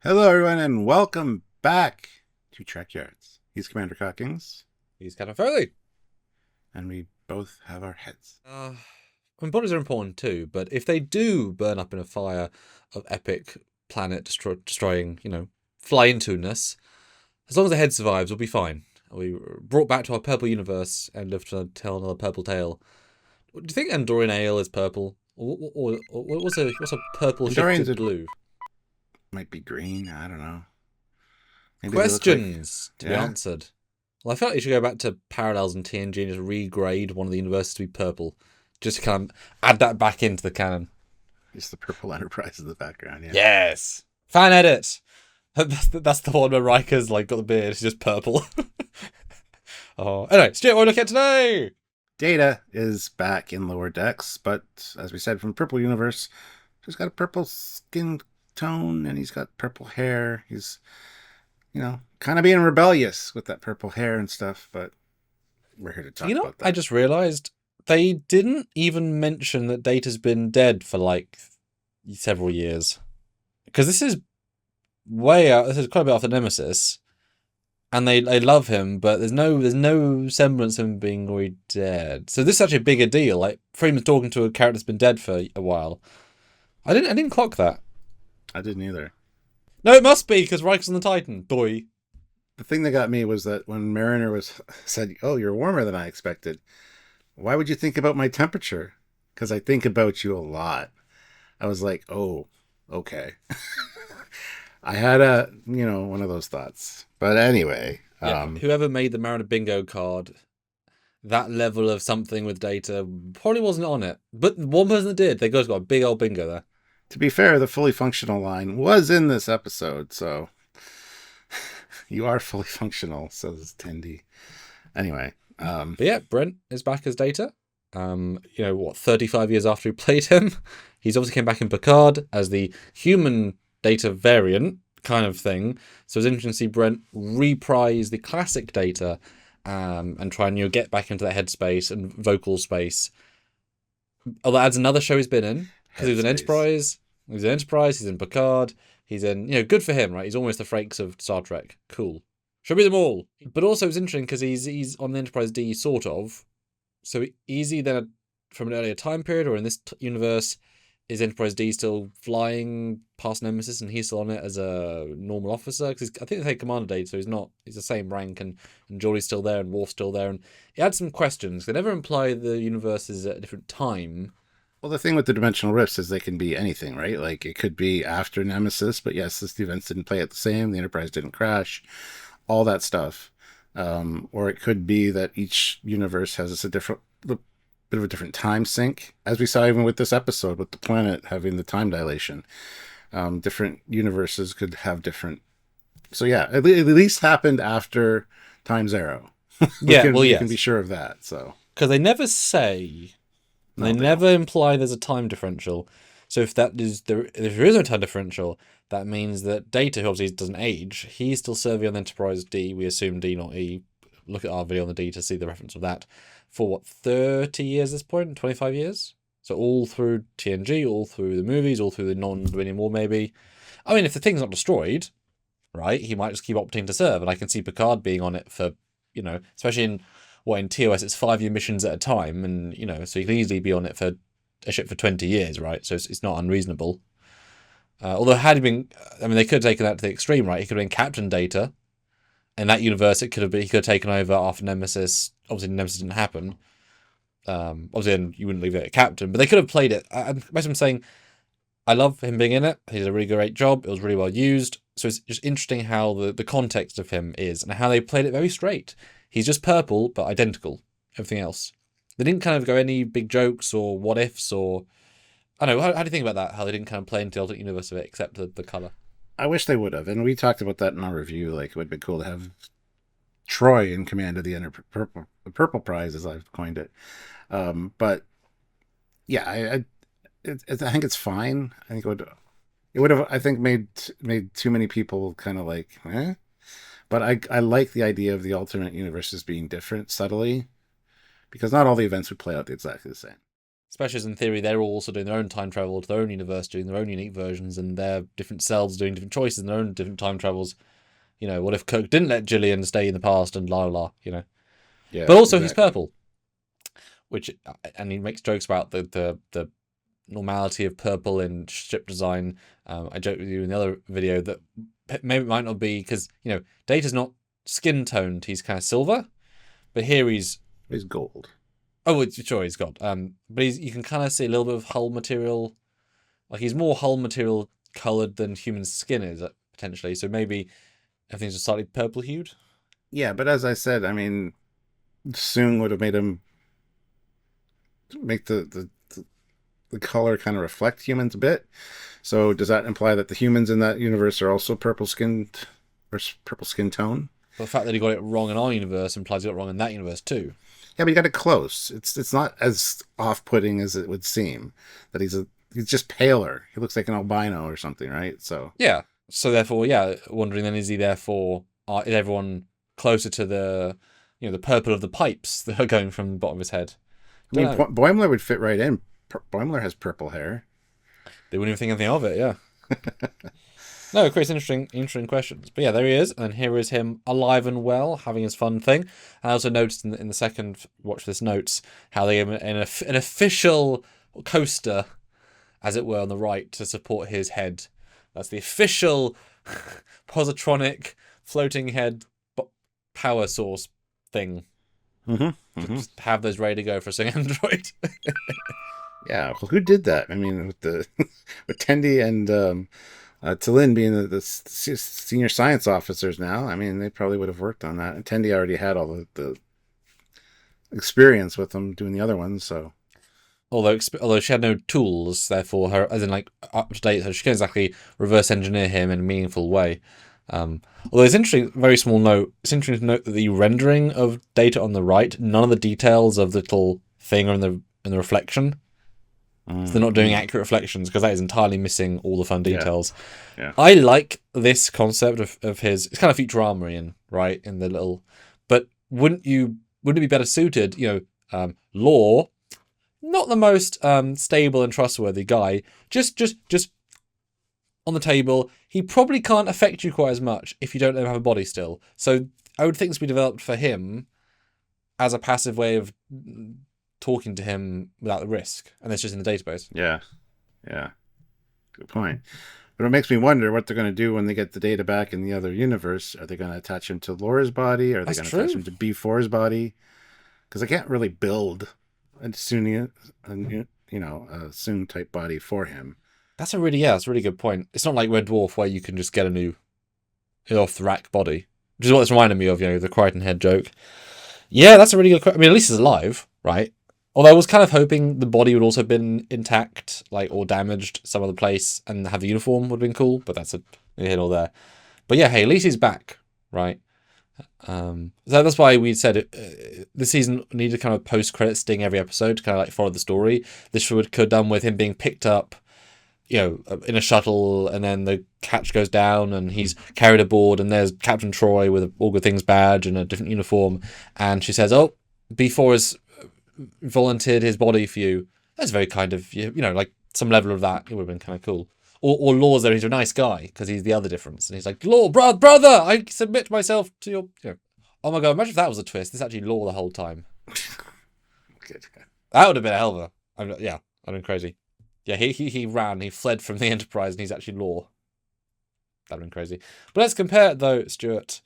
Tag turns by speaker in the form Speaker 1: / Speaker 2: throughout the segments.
Speaker 1: Hello, everyone, and welcome back to Trekyards. He's Commander Cockings,
Speaker 2: He's kind of Foley.
Speaker 1: and we both have our heads.
Speaker 2: Bodies are important too, but if they do burn up in a fire of epic planet destroying, fly into-ness, as long as the head survives, we'll be fine. We brought back to our purple universe and live to tell another purple tale. Do you think Andorian ale is purple? Or what's a purple
Speaker 1: Andorians
Speaker 2: shifted blue?
Speaker 1: might be green. I don't know. Maybe they look
Speaker 2: Questions to be
Speaker 1: yeah.
Speaker 2: answered. Well, I felt you should go back to parallels in TNG and just regrade one of the universes to be purple. Just to kind of add that back into the canon.
Speaker 1: Just the purple Enterprise in the background. Yeah.
Speaker 2: Yes! Fan edit! That's the one where Riker's got the beard. It's just purple. Oh, anyway, Stuart, what are we looking at today?
Speaker 1: Data is back in lower decks, but as we said, from Purple Universe, he's got a purple skin tone and he's got purple hair. He's, kind of being rebellious with that purple hair and stuff, but we're here to talk about that.
Speaker 2: I just realised they didn't even mention that Data's been dead for several years. Because this is way out. This is quite a bit after Nemesis. And they love him, but there's no semblance of him being already dead. So this is actually a bigger deal. Like Freeman's talking to a character that's been dead for a while. I didn't clock that.
Speaker 1: I didn't either.
Speaker 2: No, it must be because Riker's on the Titan. Boy.
Speaker 1: The thing that got me was that when Mariner said, "Oh, you're warmer than I expected," why would you think about my temperature? Because I think about you a lot. I was like, "Oh, okay." I had one of those thoughts. But anyway,
Speaker 2: Yeah, whoever made the Mariner bingo card, that level of something with Data probably wasn't on it. But one person that did, they guys got a big old bingo there.
Speaker 1: to be fair, the fully functional line was in this episode, so you are fully functional, says Tendy. Anyway,
Speaker 2: But yeah, Brent is back as Data. 35 years after we played him, he's obviously came back in Picard as the human Data variant kind of thing. So it's interesting to see Brent reprise the classic Data, and try and get back into that headspace and vocal space. Although that adds another show he's been in because he was in Enterprise. He's in Enterprise. He's in Picard. He's in good for him, right? He's almost the Frakes of Star Trek. Cool. Show me them all. But also it's interesting because he's on the Enterprise D sort of. So is he then from an earlier time period, or in this universe, is Enterprise D still flying past Nemesis and he's still on it as a normal officer? Because I think they say Commander Data, so he's the same rank, and Geordie's still there and Worf's still there. And it had some questions. They never imply the universe is at a different time.
Speaker 1: Well, the thing with the dimensional rifts is they can be anything, right? Like it could be after Nemesis, but yes, the events didn't play out the same. The Enterprise didn't crash, all that stuff. Or it could be that each universe has a bit of a different time sync, as we saw even with this episode with the planet having the time dilation. Different universes could have different. So yeah, at least happened after Time Zero. We can be sure of that. So
Speaker 2: because they never say. They never imply there's a time differential. So if there is no time differential, that means that Data, who obviously doesn't age, he's still serving on Enterprise D. We assume D, not E. Look at our video on the D to see the reference of that. For 30 years at this point? 25 years? So all through TNG, all through the movies, all through the non-Dominion War, maybe. I mean, if the thing's not destroyed, right, he might just keep opting to serve. And I can see Picard being on it for, especially in TOS, it's 5-year missions at a time, and so you can easily be on it for a ship for 20 years, right? So it's not unreasonable. Although had he been, they could have taken that to the extreme, right? He could have been Captain Data. In that universe, he could have taken over after Nemesis. Obviously, Nemesis didn't happen. Obviously, then you wouldn't leave it at Captain, but they could have played it. I'm saying, I love him being in it. He did a really great job. It was really well used. So it's just interesting how the context of him is and how they played it very straight. He's just purple, but identical. Everything else. They didn't kind of go any big jokes or what ifs or... I don't know, how do you think about that? How they didn't kind of play into the alternate universe of it, except the colour?
Speaker 1: I wish they would have. And we talked about that in our review. Like, it would be cool to have Troy in command of the purple prize, as I've coined it. But yeah, I think it's fine. I think it would have, I think, made too many people kind of like, eh? But I like the idea of the alternate universes being different subtly, because not all the events would play out exactly the same.
Speaker 2: especially as in theory they're all also doing their own time travel to their own universe, doing their own unique versions, and their different selves doing different choices in their own different time travels. What if Kirk didn't let Gillian stay in the past and la la,
Speaker 1: Yeah,
Speaker 2: But also he's
Speaker 1: exactly.
Speaker 2: purple, and he makes jokes about the normality of purple in ship design. I joked with you in the other video that maybe it might not be because Data's not skin toned; he's kind of silver, but here he's
Speaker 1: gold.
Speaker 2: oh, sure he's got but you can kind of see a little bit of hull material, like he's more hull material colored than human skin is potentially. So maybe everything's just slightly purple hued.
Speaker 1: Yeah, but as I said, I mean, Soong would have made him make the color kind of reflect humans a bit. So does that imply that the humans in that universe are also purple skinned or purple skin tone?
Speaker 2: But the fact that he got it wrong in our universe implies he got it wrong in that universe too.
Speaker 1: Yeah, but you got it close. It's not as off putting as it would seem. That he's just paler. He looks like an albino or something, right? So
Speaker 2: Yeah. So therefore, yeah, wondering then is he therefore is everyone closer to the the purple of the pipes that are going from the bottom of his head?
Speaker 1: I mean, Boimler would fit right in. Boimler has purple hair.
Speaker 2: They wouldn't even think anything of it, yeah. No, it creates interesting questions. But yeah, there he is, and here is him alive and well, having his fun thing. I also noticed in the second watch this notes how they have an official coaster, as it were, on the right to support his head. That's the official positronic floating head power source thing. Just have those ready to go for a single android.
Speaker 1: Yeah, well, who did that? I mean, with Tendi and T'Lyn being the senior science officers now, I mean, they probably would have worked on that. And Tendi already had all the experience with them doing the other ones, so.
Speaker 2: Although she had no tools, therefore her as in like up to date, so she can't exactly reverse engineer him in a meaningful way. Although it's interesting, very small note. It's interesting to note that the rendering of Data on the right, none of the details of the little thing are in the reflection. So they're not doing accurate reflections because that is entirely missing all the fun details.
Speaker 1: Yeah.
Speaker 2: I like this concept of his. It's kind of Futurama-ian, right? In the little, but wouldn't it be better suited? Law, not the most stable and trustworthy guy. Just on the table. He probably can't affect you quite as much if you don't have a body still. So I would think this would be developed for him as a passive way of talking to him without the risk, and it's just in the database.
Speaker 1: Yeah. Good point. But it makes me wonder what they're going to do when they get the Data back in the other universe. Are they going to attach him to Laura's body? Are they going to attach him to B4's body? Because they can't really build a Soong type body for him.
Speaker 2: That's a really good point. It's not like Red Dwarf where you can just get a new off the rack body, which is what it's reminding me of. The Crichton head joke. Yeah, that's a really good. I mean, at least he's alive, right? Although I was kind of hoping the body would also have been intact, or damaged some other place, and have the uniform would have been cool. But that's a here or there. But yeah, hey, at least he's back, right? So that's why we said this season needed kind of post-credit sting every episode to kind of follow the story. This could have done with him being picked up, in a shuttle, and then the catch goes down, and he's carried aboard, and there's Captain Troy with a All Good Things badge and a different uniform, and she says, "Oh, B4 has volunteered his body for you." That's very kind of like some level of that. It would have been kind of cool. Or Law's there. He's a nice guy because he's the other difference, and he's like, "Law, brother, I submit myself to your." Oh my god! Imagine if that was a twist. It's actually Law the whole time.
Speaker 1: Good.
Speaker 2: That would have been a hell of a. I'd been crazy. Yeah, he ran. He fled from the Enterprise, and he's actually Law. That'd been crazy. But let's compare it though, Stuart.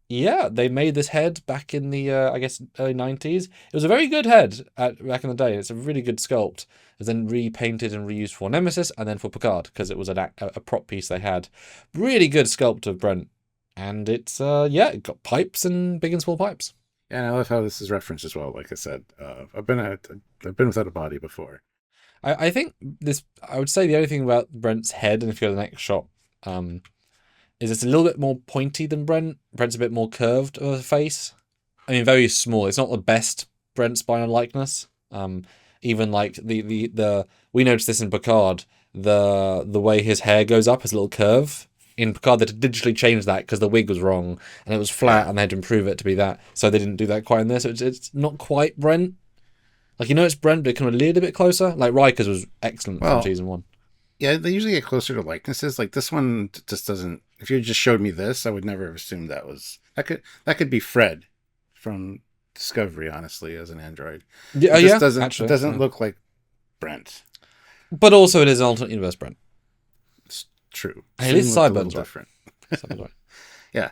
Speaker 2: Yeah, they made this head back in the early 90s. It was a very good head back in the day. It's a really good sculpt. It was then repainted and reused for Nemesis and then for Picard because it was a prop piece they had. Really good sculpt of Brent, and it's it got pipes and big and small pipes.
Speaker 1: Yeah, and I love how this is referenced as well. Like I said, I've been without a body before.
Speaker 2: I think this. I would say the only thing about Brent's head, and if you go to the next shot, is it's a little bit more pointy than Brent. Brent's a bit more curved of a face. I mean, very small. It's not the best Brent spinal likeness. Even like the we noticed this in Picard. The way his hair goes up has a little curve. In Picard, they digitally changed that because the wig was wrong and it was flat, and they had to improve it to be that. So they didn't do that quite in this. So it's not quite Brent. Like, it's Brent, but it came a little bit closer. Like, Riker's was excellent from
Speaker 1: Well,
Speaker 2: season 1.
Speaker 1: yeah, they usually get closer to likenesses. Like this one just doesn't. If you just showed me this, I would never have assumed that could be Fred from Discovery, honestly, as an android.
Speaker 2: Yeah,
Speaker 1: It just
Speaker 2: yeah,
Speaker 1: doesn't. It
Speaker 2: actually.
Speaker 1: doesn't
Speaker 2: Yeah.
Speaker 1: look like Brent.
Speaker 2: But also, it is an alternate universe Brent.
Speaker 1: It's true.
Speaker 2: Hey, at least
Speaker 1: Soon looked a little
Speaker 2: Sideburns right.
Speaker 1: different.
Speaker 2: Sideburns right.
Speaker 1: Yeah.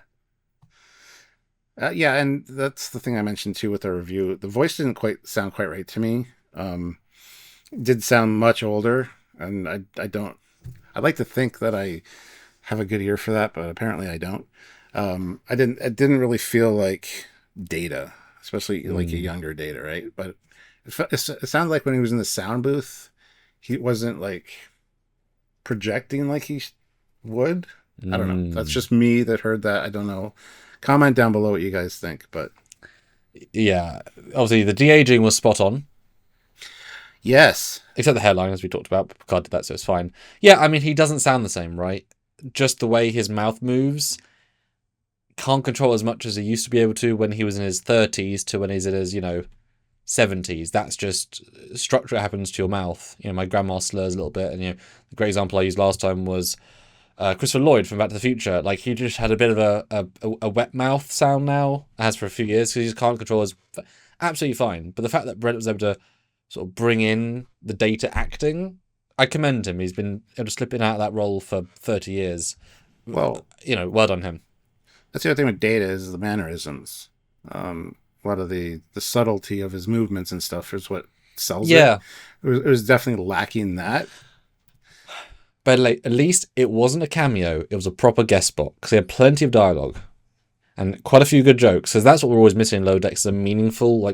Speaker 1: Yeah, and that's the thing I mentioned too with our review. The voice didn't quite sound quite right to me. It did sound much older, and I don't. I'd like to think that I have a good ear for that, but apparently I don't. I didn't. It didn't really feel like Data, especially like a younger Data, right? But it sounded like when he was in the sound booth, he wasn't like projecting like he would. I don't know. That's just me that heard that. I don't know. Comment down below what you guys think. But
Speaker 2: Yeah, obviously the de-aging was spot on,
Speaker 1: yes,
Speaker 2: except the hairline, as we talked about. Picard did that, so it's fine. Yeah, I mean, he doesn't sound the same, right? Just the way his mouth moves, can't control as much as he used to be able to when he was in his 30s to when he's in his, 70s. That's just structure that happens to your mouth. My grandma slurs a little bit, and the great example I used last time was Christopher Lloyd from Back to the Future. Like, he just had a bit of a wet mouth sound now, has for a few years, because he just can't control his... Absolutely fine. But the fact that Brent was able to sort of bring in the Data acting, I commend him. He's been able to slip in and out of that role for 30 years.
Speaker 1: well,
Speaker 2: Well done him.
Speaker 1: that's the other thing with Data is the mannerisms. A lot of the subtlety of his movements and stuff is what sells
Speaker 2: Yeah.
Speaker 1: it. It was definitely lacking that.
Speaker 2: But at least it wasn't a cameo. It was a proper guest spot, because he had plenty of dialogue and quite a few good jokes. So that's what we're always missing in Lower Decks, a meaningful,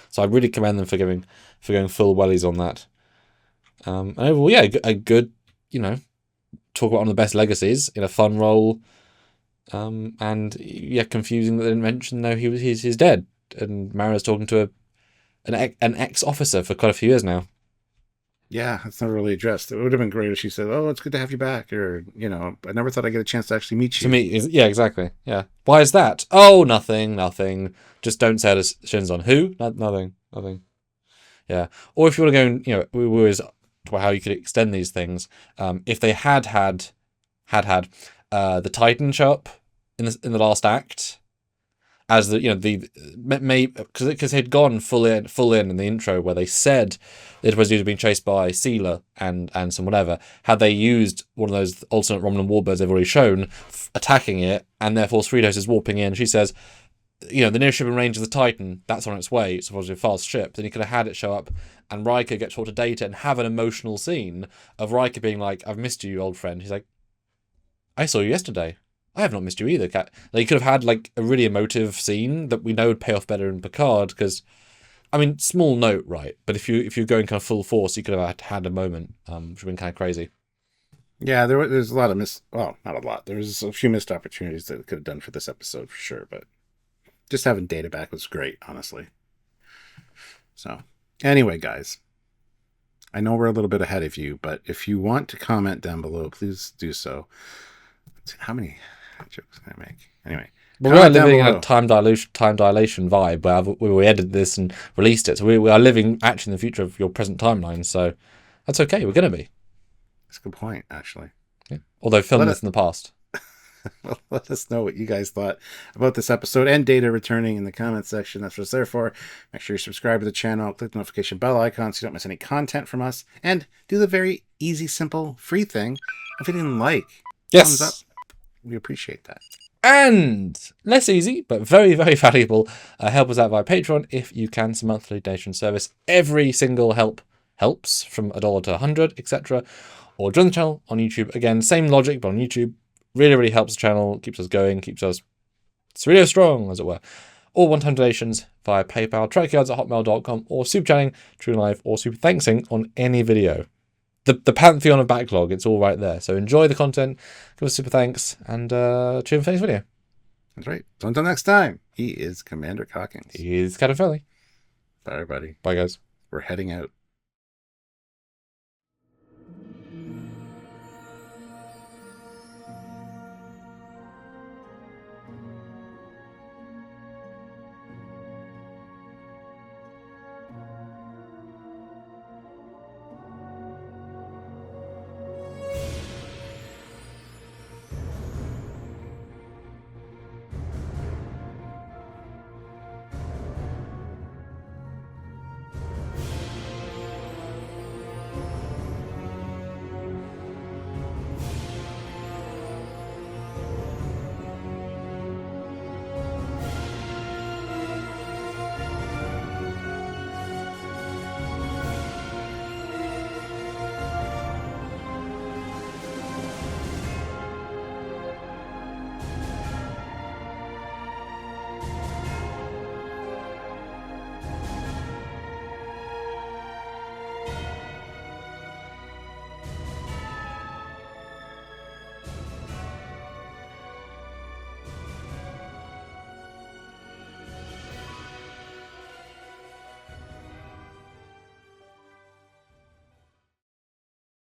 Speaker 2: so I really commend them for going full wellies on that. And overall, yeah, a good, talk about one of the best legacies in a fun role. And yeah, confusing that they didn't mention he's dead, and Mara's talking to an ex-officer for quite a few years now.
Speaker 1: Yeah, it's never really addressed. It would have been great if she said, "Oh, it's good to have you back," or I never thought I'd get a chance to actually meet you.
Speaker 2: To me, yeah, exactly. Yeah. Why is that? Oh, nothing. Just don't say it as shins on. Who? Nothing. Yeah. Or if you want to go and, we always talk about how you could extend these things. If they had the Titan show up in the last act, as because they'd gone full in the intro where they said the Enterprise was being chased by Sealer and some whatever. Had they used one of those alternate Romulan warbirds they've already shown, attacking it, and therefore Cerritos is warping in, she says, the nearest ship in range is the Titan, that's on its way, it's supposed to be a fast ship. Then you could have had it show up and Riker get talked to Data and have an emotional scene of Riker being like, "I've missed you, old friend." He's like, "I saw you yesterday. I have not missed you either, Cat." They could have had a really emotive scene that we know would pay off better in Picard, because, I mean, small note, right? But if you're going kind of full force, you could have had a moment, which would have been kind of crazy.
Speaker 1: Yeah, there's a lot of well, not a lot. There's a few missed opportunities that it could have done for this episode for sure, but just having Data back was great, honestly. So, anyway, guys, I know we're a little bit ahead of you, but if you want to comment down below, please do so. How many jokes can I make? Anyway,
Speaker 2: But we are living in a time dilation vibe where we edited this and released it. So we are living actually in the future of your present timeline. So that's okay. We're going to be.
Speaker 1: That's a good point, actually.
Speaker 2: Yeah. Although filming this in the past.
Speaker 1: Well, let us know what you guys thought about this episode and Data returning in the comments section. That's what it's there for. Make sure you subscribe to the channel, click the notification bell icon so you don't miss any content from us, and do the very easy, simple, free thing of hitting like.
Speaker 2: Yes.
Speaker 1: Thumbs up. We appreciate that.
Speaker 2: And less easy, but very, very valuable. Help us out via Patreon if you can. It's a monthly donation service. Every single help helps, from $1 to $100, etc. Or join the channel on YouTube. Again, same logic, but on YouTube. Really, really helps the channel, keeps us going, keeps us really strong, as it were. Or one-time donations via PayPal, trekyards@hotmail.com, or super chatting, True Life, or super thanksing on any video. The pantheon of backlog, it's all right there. So enjoy the content, give us super thanks, and tune in for the next video.
Speaker 1: That's right. So until next time, he is Commander Calkins.
Speaker 2: He's Captain Foley.
Speaker 1: Bye, everybody.
Speaker 2: Bye, guys.
Speaker 1: We're heading out.